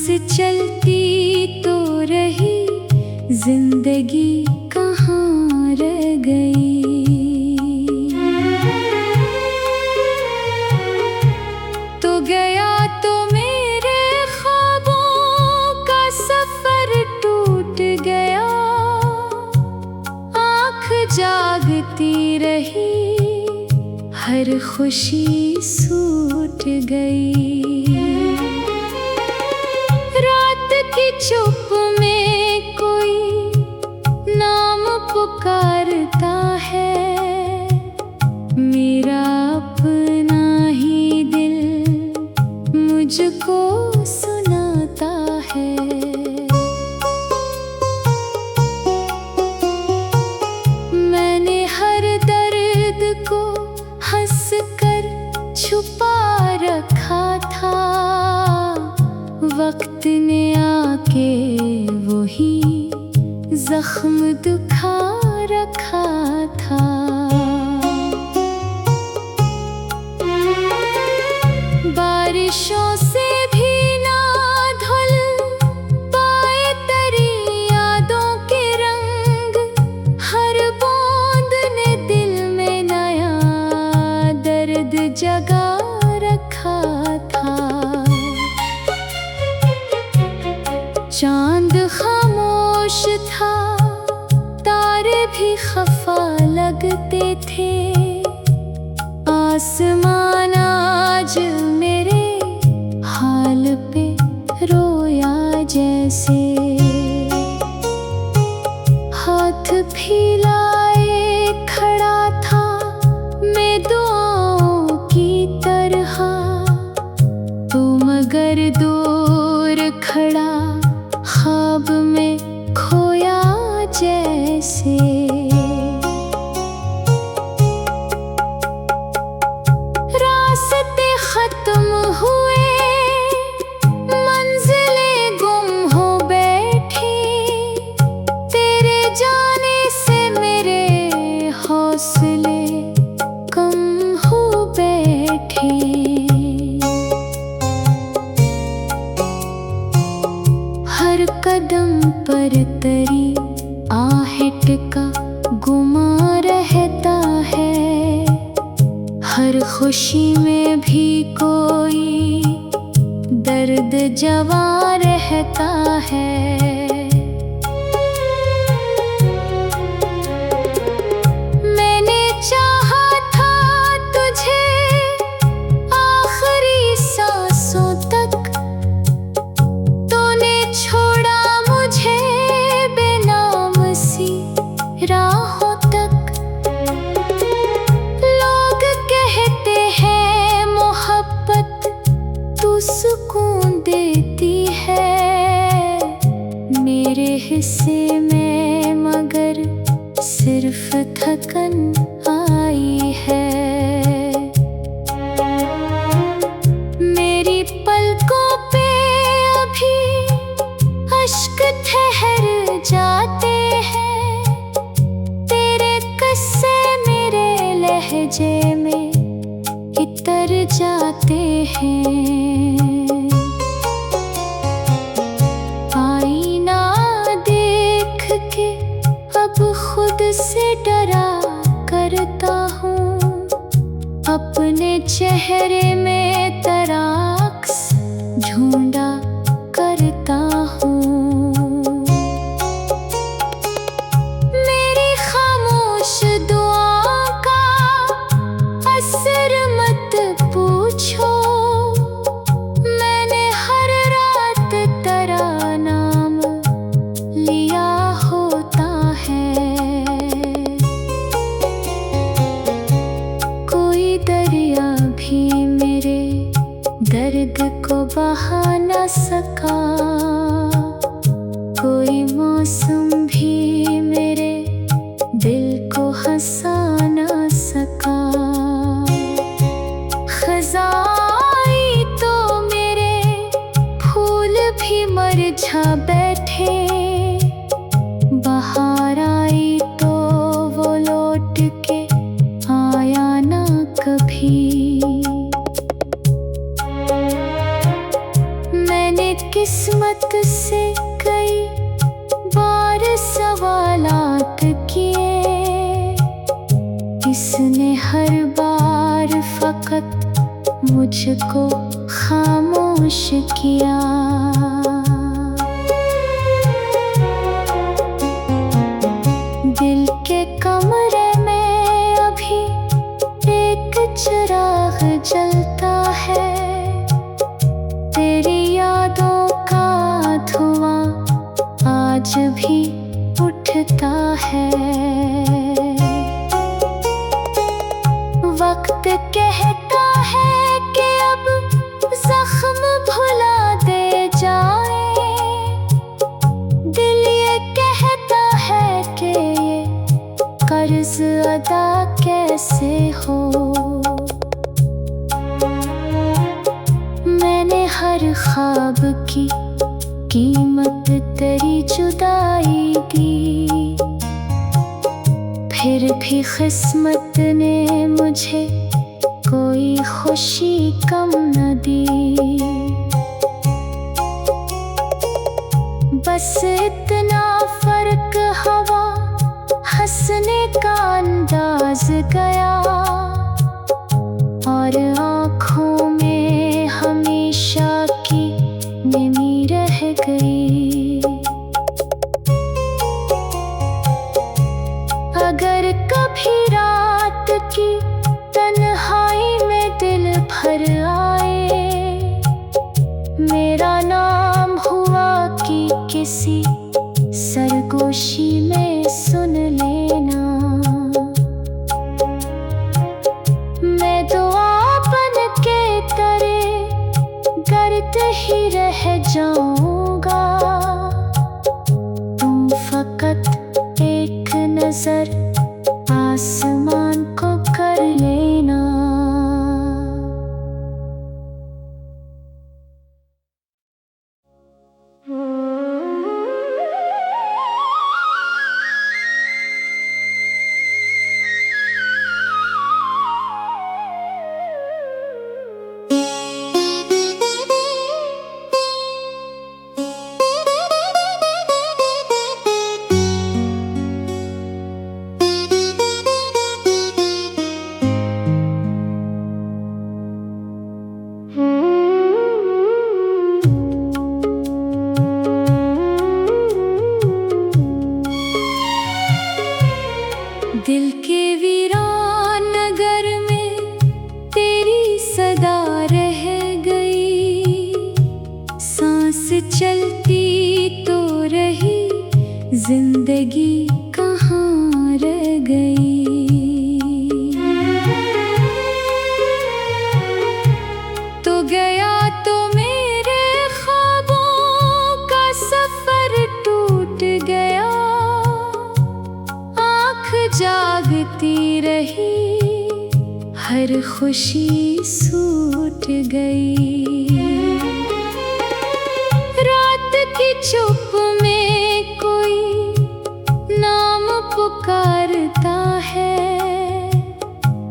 चलती तो रही, जिंदगी कहाँ रह गई। तो गया तो मेरे ख्वाबों का सफर टूट गया, आँख जागती रही, हर खुशी सूट गई। रात की चुप में कोई नाम पुकारता है, मेरा अपना ही दिल मुझको सुनाता है। मैंने हर दर्द को हंस कर छुपा रखा था, वक्त ने आके वही जख्म दुखा रखा था। बारिशों से भी ना धुल पाए तेरी यादों के रंग, हर बूंद ने दिल में नया दर्द जगा रखा था। चांद खामोश था, तारे भी खफा लगते थे, आसमान आज मेरे हाल पे रोया जैसे। हाथ फैलाए खड़ा था मैं दुआओं की तरह, तो मगर दूर खड़ा ख्वाब में खोया जैसे। रास्ते खत्म हुए, मंजिलें गुम हो बैठी, तेरे जाने से मेरे हौसले कम हो बैठे। हर कदम पर तेरी आहट का गुमा रहता है, हर खुशी में भी कोई दर्द जवा रहता है। मैंने चाहा था तुझे आखिरी सांसों तक, राहों तक। लोग कहते हैं मोहब्बत तू सुकून देती है, मेरे हिस्से में मगर सिर्फ थकन आई है। मेरी पलकों पे अभी अश्क ठहर जाते हैं, लहजे में इतर जाते हैं। आईना देख के अब खुद से डरा करता हूँ, अपने चेहरे में तराक्स ढूंढा करता हूँ। दर्द को बहा न सका, कोई मौसम भी मेरे दिल को हंसा न सका। खज़ाई तो मेरे फूल भी मरझा बैठे, बहार आई तो वो लौट के आया ना कभी। मैंने किस्मत से कई बार सवालात किए, इसने हर बार फकत मुझको खामोश किया। दिल के कमरे में अभी एक चिराग जलता है, तेरी यादों का धुआं आज भी उठता है। वक्त कहता है कि अब जख्म भुला दे जाए, दिल ये कहता है कि ये कर्ज अदा कैसे हो। मैंने हर ख्वाब की कीमत तेरी जुदाई दी, फिर भी किस्मत ने मुझे कोई खुशी कम न दी। बस इतना फर्क हवा हंसने का अंदाज गया, और आँखों में हमेशा की नमी रह गई। अगर कभी रात की तन्हाई में दिल भर आए, मेरा नाम हुआ कि किसी सरगोशी में सुन लेना। मैं दुआ बन के तेरे गर्द ही रह जाऊंगा, तुम फकत एक नजर आसमान को कर लेना। दिल के वीरान नगर में तेरी सदा रह गई, सांस चलती तो रही, जिंदगी कहाँ रह गई। तो गया तो मेरे ख्वाबों का सफर टूट गया, जागती रही, हर खुशी सूट गई। रात की चुप में कोई नाम पुकारता है,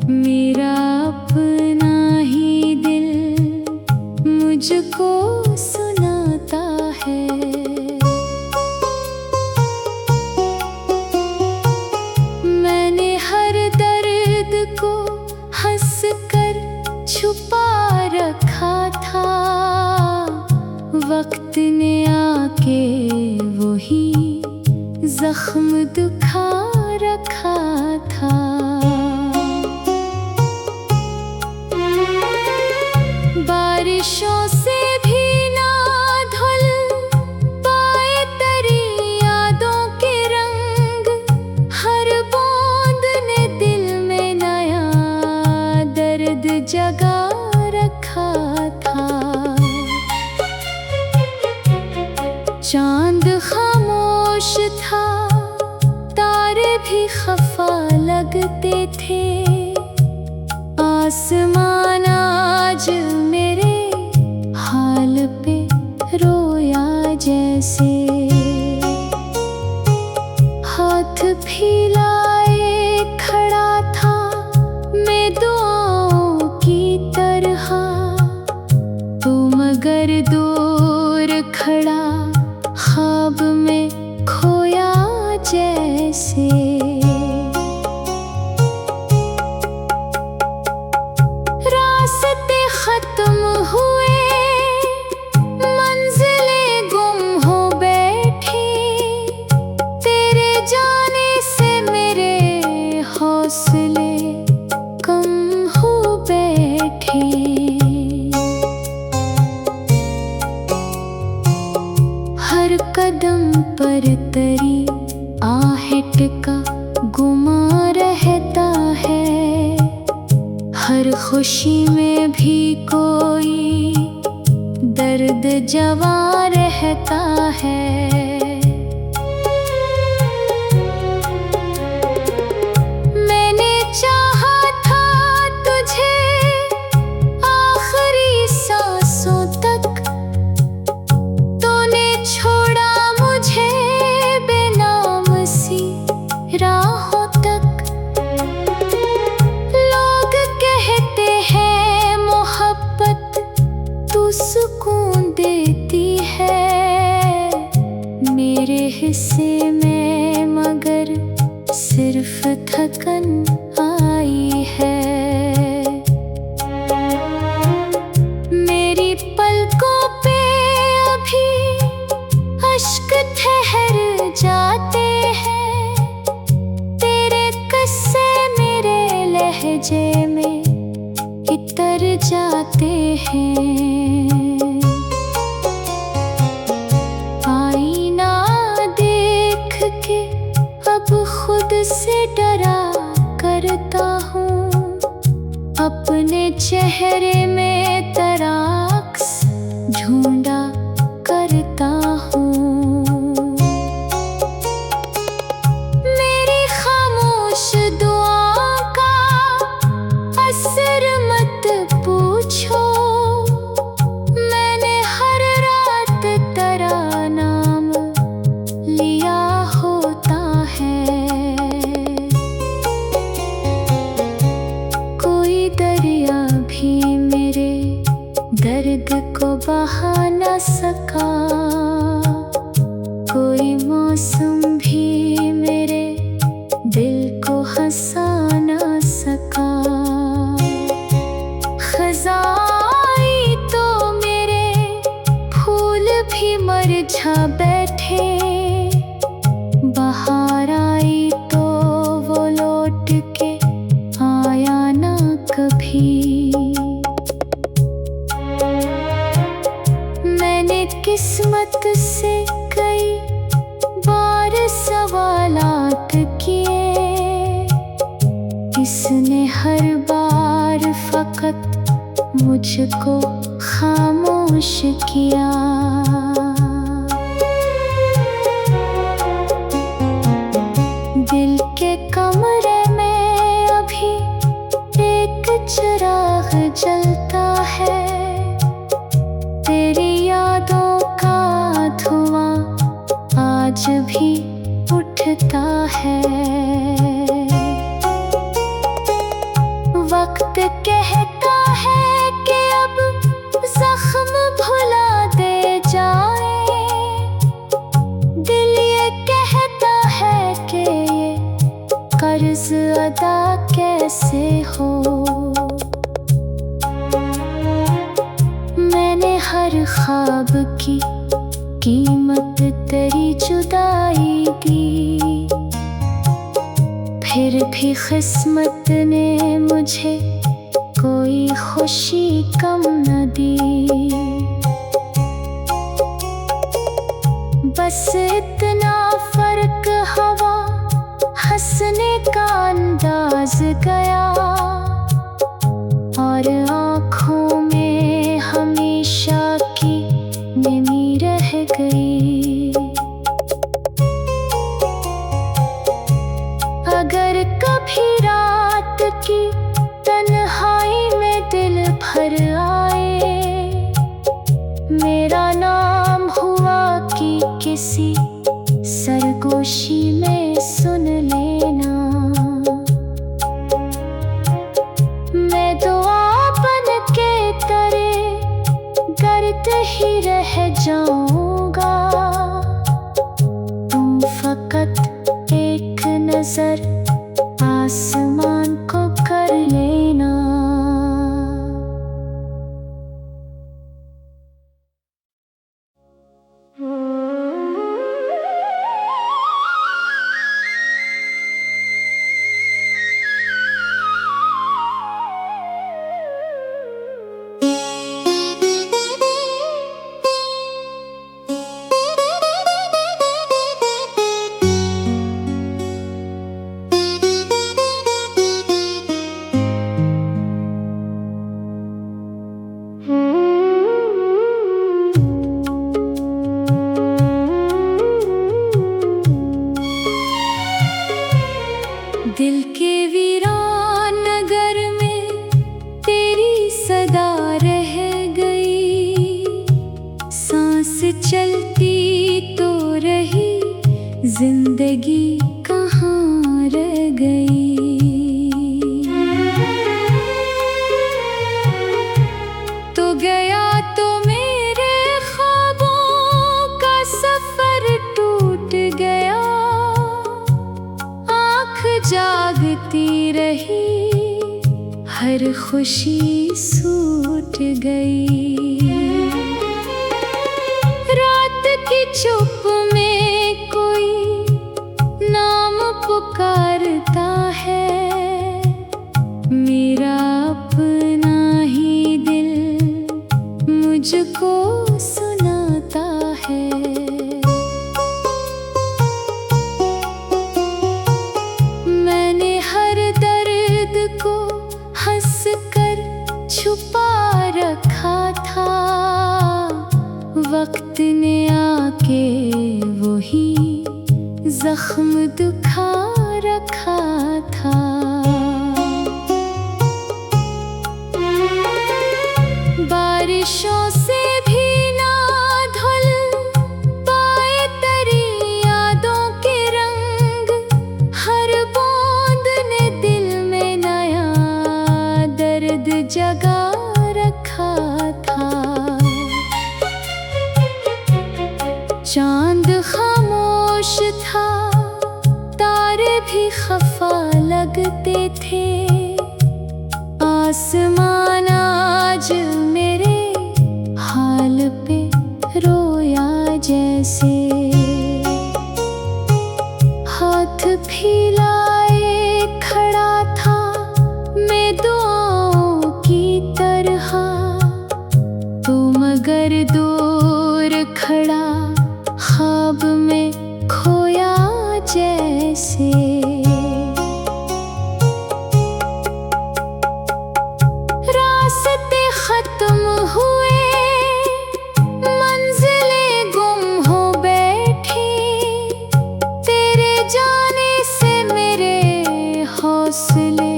मेरा अपना ही दिल मुझको सुनाता है। छुपा रखा था, वक्त ने आके वही जख्म दुखा रखा था। बारिशों से भी ना धुल पाए तेरी यादों के रंग, हर बूंद ने दिल में नया दर्द जगा रखा था। चांद खामोश था, तारे भी खफा लगते थे, आसमान आज मेरे हाल पे रोया जैसे। हाथ फैलाए खड़ा था मैं दुआओं की तरह, तुम मगर दूर हर कदम पर तरी आहट का गुमा रहता है। हर खुशी में भी कोई दर्द जवा रहता है। मैंने चाहा था तुझे आखिरी सांसों तक, तूने छोड़ा मुझे बेनाम सी राहों तक। लोग कहते हैं मोहब्बत तू सुकून देती है मेरे हिस्से में, मगर सिर्फ थकन आई है। मेरी पलकों पे अभी अश्क ठहर जाते हैं, तेरे किस्से मेरे लहजे में इतर जाते हैं। आईना देख के अब खुद से डरा करता हूँ, अपने चेहरे में तराक्स ढूंढा करता हूँ। मेरी खामोश दुआओं का असर मत पूछो, मैंने हर रात तेरा नाम लिया होता है। कोई दरिया भी मेरे दर्द को बहा न सका, कोई मौसम भी मेरे दिल को हंसा न सका। खज़ाई तो मेरे फूल भी मरझा बैठे, बहार आई तो वो लौट के आया ना कभी। मैंने किस्मत से कई बार सवालात किए, इसने हर बार फकत मुझको खामोश किया। दिल के कमरे में अभी एक चिराग जलता है, तेरी यादों का धुआं आज भी उठता है। वक्त कहता है कि अब जख्म भुला दे जाए, दिल ये कहता है कि ये कर्ज अदा कैसे हो। मैंने हर ख्वाब की कीमत तेरी जुदाई दी, फिर भी किस्मत ने मुझे कोई खुशी कम न दी। बस इतना फर्क हवा हंसने का अंदाज गया, और आँखों में हमेशा की नमी रह गई। अगर कभी रात की तन्हाई में दिल भर आए, मेरा नाम हुआ कि किसी सरगोशी में सुन लेना। मैं दुआ बन के तेरे दर्द ही रह जाऊंगा, चलती तो रही, जिंदगी कहाँ रह गई। तो गया तो मेरे ख्वाबों का सफर टूट गया, आँख जागती रही, हर खुशी सूट गई। रात की चुप में कोई नाम पुकारता है, मेरा अपना ही दिल मुझको सुनाता है। मैंने हर दर्द को हंस कर छुपा रखा था, वक्त ने आके वही जख्म दुखा रखा था। बारिशों से भी ना धुल पाए तेरी यादों के रंग, हर बूंद ने दिल में नया दर्द जगा रखा था। चांद खामोश था, तारे भी खफा लगते थे, आसमान आज मेरे हाल पे रोया जैसे। हाथ फैलाए खड़ा था मैं दुआओं की तरह, तू मगर दूर खड़ा ख्वाब में खोया जैसे। रास्ते खत्म हुए, मंजिलें गुम हो बैठी, तेरे जाने से मेरे हौसले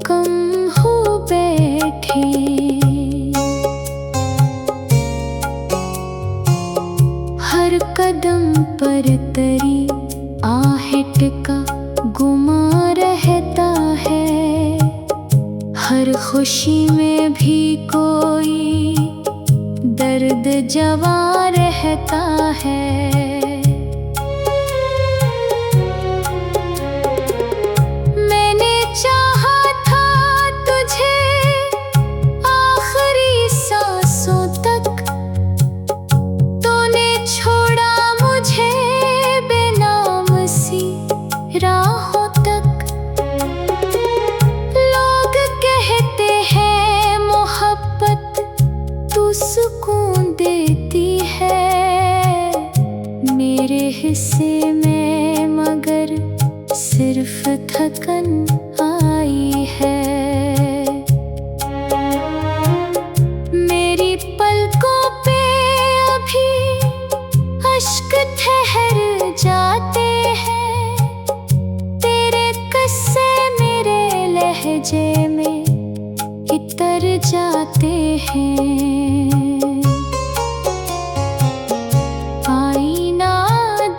कम हो बैठे। हर कदम पर तेरी आहट का गुमा रहता है, हर खुशी में भी कोई दर्द जवा रहता है। मैंने चाहा था तुझे आखिरी सांसों तक, तूने छोड़ा मुझे बेनाम सी राहों तक। लोग कहते हैं मोहब्बत तू सुकून देती है, मेरे हिस्से में मगर सिर्फ थकन आई है। मेरी पलकों पे अभी अश्क ठहर जाते हैं, तेरे किस्से मेरे लहजे में इतर जाते हैं। आईना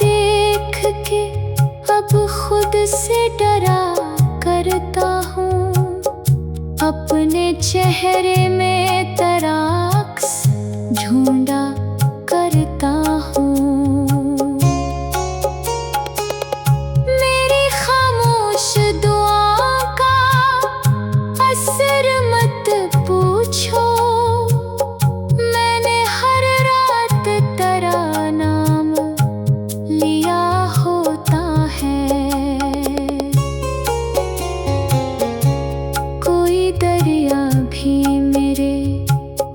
देख के अब खुद से डरा करता हूँ, अपने चेहरे में तराक्स ढूंढा करता हूँ। मेरी खामोश दुआओं का असर मत पूछो, मैंने हर रात तेरा नाम लिया होता है। कोई दरिया भी मेरे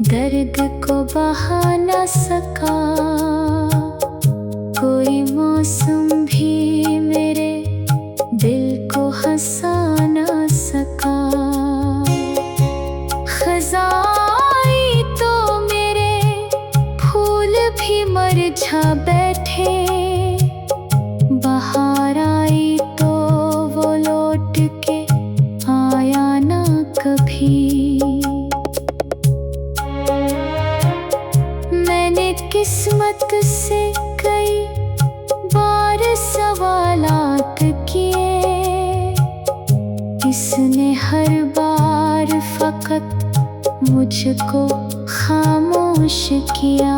दर्द को बहा न सका, कोई मौसम भी मेरे दिल को हंसा न सका। खज़ाई तो मेरे फूल भी मरझा बैठे, बहार आई तो वो लौट के आया ना कभी। मैंने किस्मत से कई बार सवालात किए, इसने हर बार फकत मुझको खामोश किया।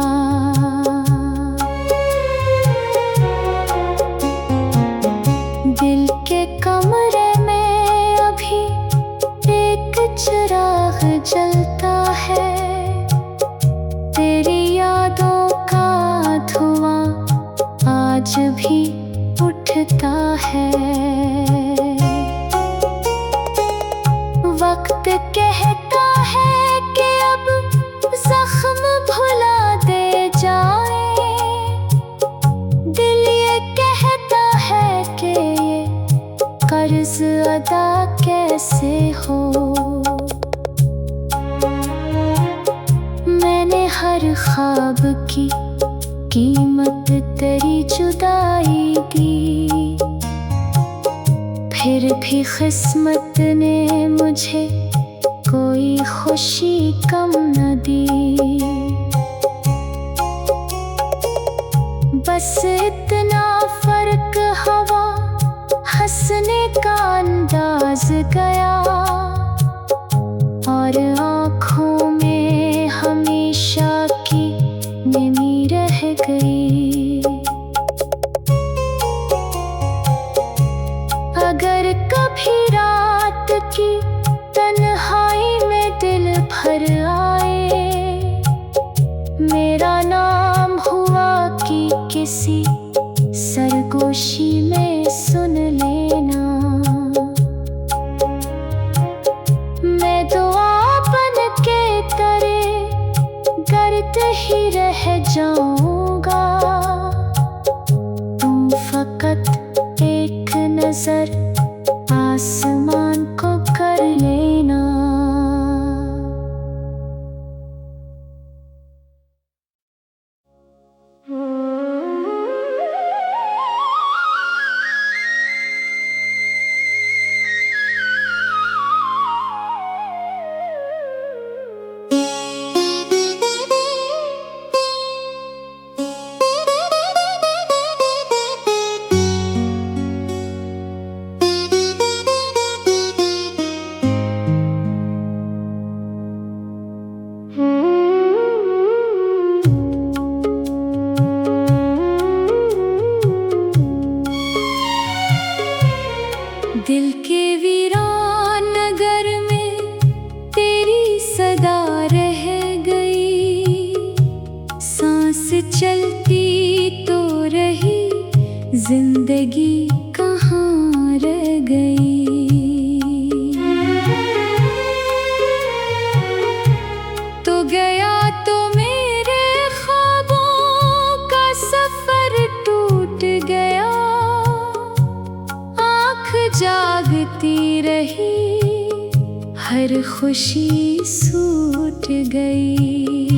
दिल के कमरे में अभी एक चिराग जलता है, तेरी यादों का धुआं आज भी उठता है। वक्त कहता है कि अब जख्म भुला दे जाए, दिल ये कहता है कि ये कर्ज अदा कैसे हो। मैंने हर ख्वाब की कीमत तेरी जुदाई दी, फिर भी किस्मत ने मुझे कोई खुशी कम न दी। बस इतना फर्क हवा हंसने का अंदाज गया, और आँखों में हमेशा की नमी रह गई। अगर कभी रात की तन्हाई में दिल भर आए, मेरा नाम हुआ कि किसी सरगोशी में सुन लेना। मैं दुआ बन के तेरे गर्द ही रह जाऊंगा, तुम फकत एक नजर आसमान को कर लेना। दिल के वीरान नगर में तेरी सदा रह गई, सांस चलती तो रही, जिंदगी कहाँ रह गई। तो गया तो मेरे ख्वाबों का सफर टूट गया, जागती रही, हर खुशी सूट गई।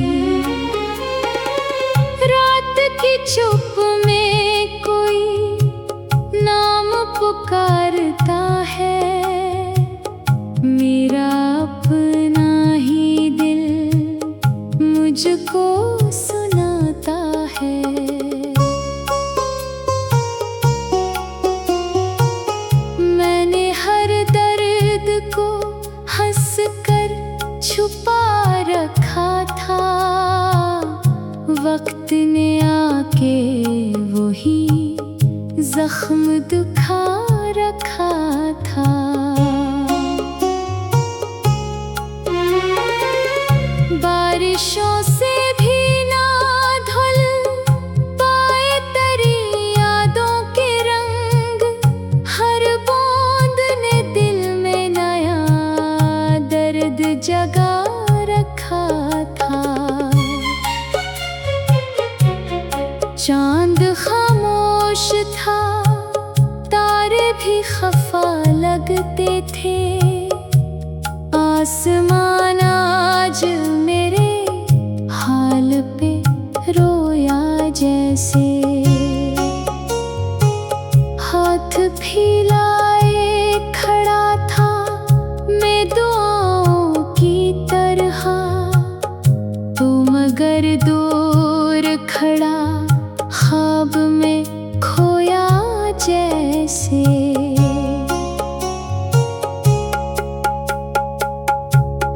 रात की चुप में कोई नाम पुकारता है, मेरा अपना ही दिल मुझको सुनाता है। छुपा रखा था, वक्त ने आके वही जख्म दुखा रखा था। बारिशों से भी ना धुल पाए तेरी यादों के रंग, हर बूंद ने दिल में नया दर्द जगा रखा था। चांद खामोश था, तारे भी खफा लगते थे, आसमान आज मेरे हाल पे रोया जैसे। हाथ फैलाए खड़ा था मैं दुआओं की तरह, तू मगर दूर खड़ा ख्वाब में खोया जैसे।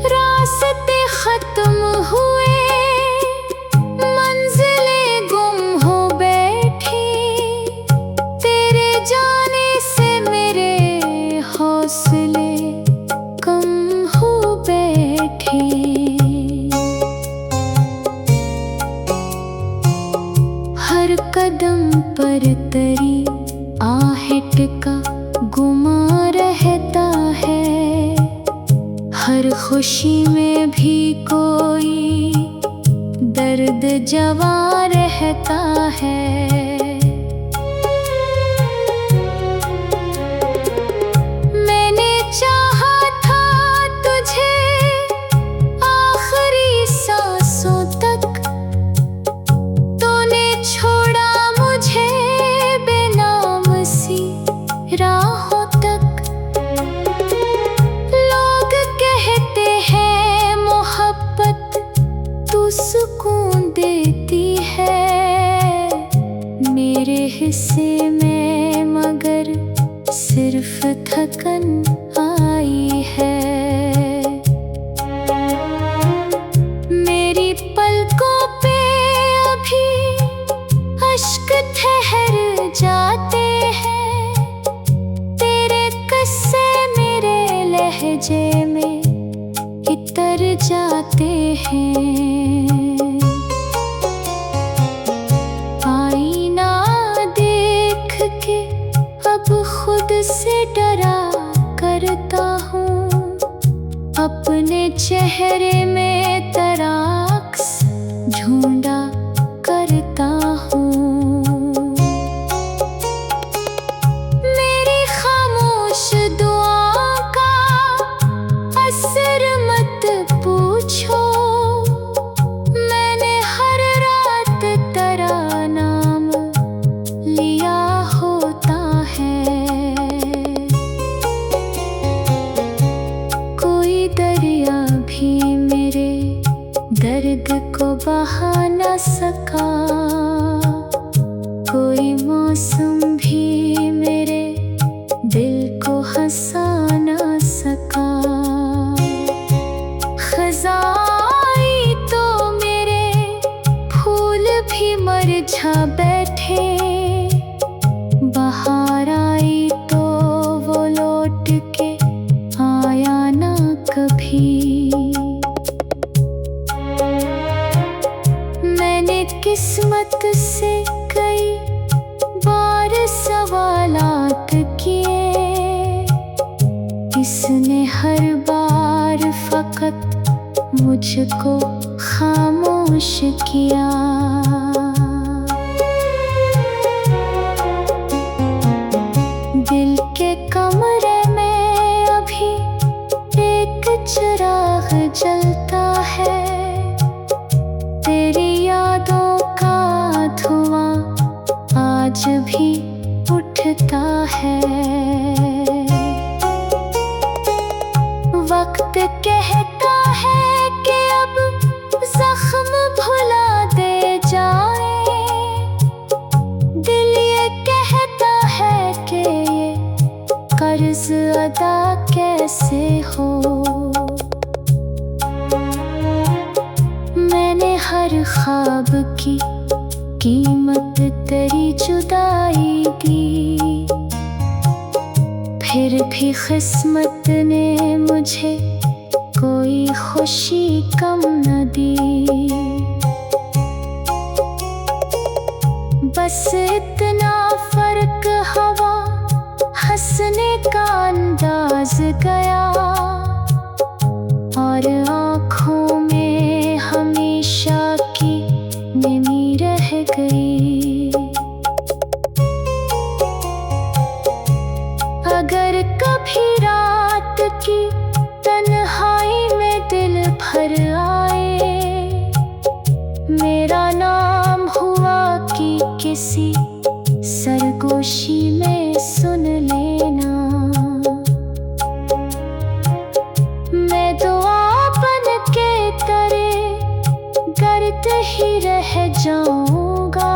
रास्ते खत्म हुए, मंजिलें गुम हो बैठी, तेरे जाने से मेरे हौसले कम हो बैठे। हर कदम पर तेरी आहट का गुमा रहता है, हर खुशी में भी कोई दर्द जवा रहता है। मैंने चाहा था तुझे आखिरी सांसों तक, तूने छोड़ा मुझे बेनाम सी राहों तक। लोग कहते हैं मोहब्बत तू सुकून देती है, मेरे हिस्से में मगर सिर्फ थकन आई है। मेरी पलकों पे अभी अश्क ठहर जाते हैं, तेरे किस्से मेरे लहजे में इतर जाते हैं। आईना देख के अब खुद से डरा करता हूँ, अपने चेहरे में तराक्स ढूंढा करता हूँ। मेरी खामोश दुआओं का असर मत पूछो, मैंने हर रात तेरा नाम लिया होता है। कोई दरिया भी मेरे दर्द को बहा न सका, कोई मौसम भी मेरे दिल को हंसा न सका। खज़ाई तो मेरे फूल भी मरझा बैठे, बहार आई तो वो लौट के आया ना कभी। मैंने किस्मत से कई बार सवालात किए, इसने हर बार फकत मुझको खामोश किया। दिल के कमरे में अभी एक चिराग जलता है, तेरी यादों का धुआं आज भी उठता है। वक्त कहता है कि अब जख्म भुला दे जाए, दिल ये कहता है कि ये कर्ज अदा कैसे हो। मैंने हर ख्वाब की कीमत तेरी जुदाई दी, फिर भी किस्मत ने मुझे कोई खुशी कम न दी। बस इतना फर्क हवा हंसने का अंदाज गया, और आँखों में हमेशा की नमी रह गई। अगर कभी रात की तन्हाई में दिल भर आए, मेरा नाम हुआ कि किसी सरगोशी में सुन लेना। मैं दुआ बन के तेरे गर्द ही रह जाऊंगा,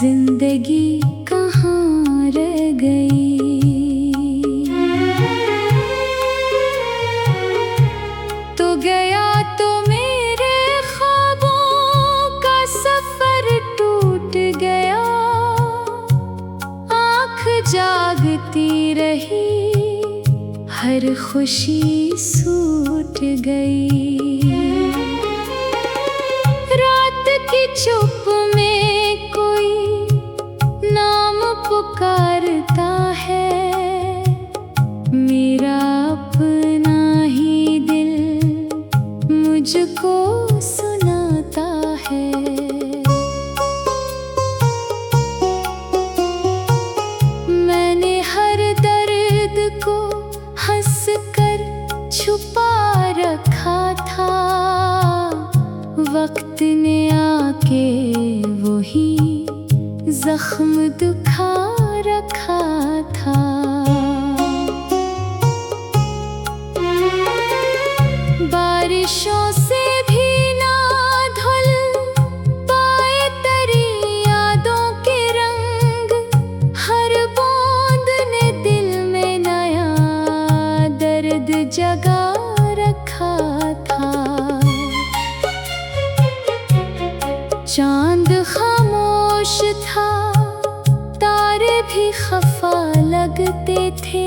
जिंदगी कहाँ रह गई। तो गया तो मेरे ख्वाबों का सफर टूट गया, आँख जागती रही हर खुशी सूट गई। रात की चुप में कोई नाम पुकारता है, मेरा अपना ही दिल मुझको सुनाता है। मैंने हर दर्द को हंस कर छुपा रखा था, वक्त ने आके वही जख्म दुखा रखा था। बारिशों से भी ना धुल पाए तेरी यादों के रंग, हर बूंद ने दिल में नया दर्द जगा रखा था। चांद खामोश था, तारे भी खफा लगते थे,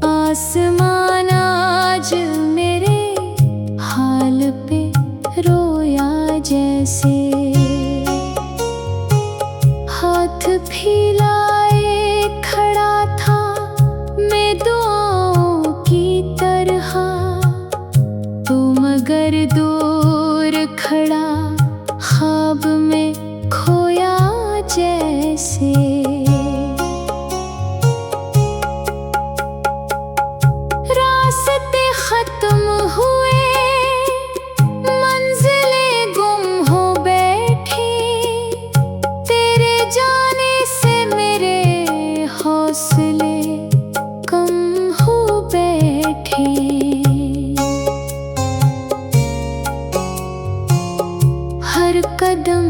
आसमान आज मेरे हाल पे रोया जैसे। हाथ फैलाए खड़ा था मैं दुआओं की तरह, तो मगर दूर खड़ा ख्वाब में खोया जैसे। रास्ते खत्म हुए, मंजिलें गुम हो बैठी, तेरे जाने से मेरे हौसले कम हो बैठे। हर कदम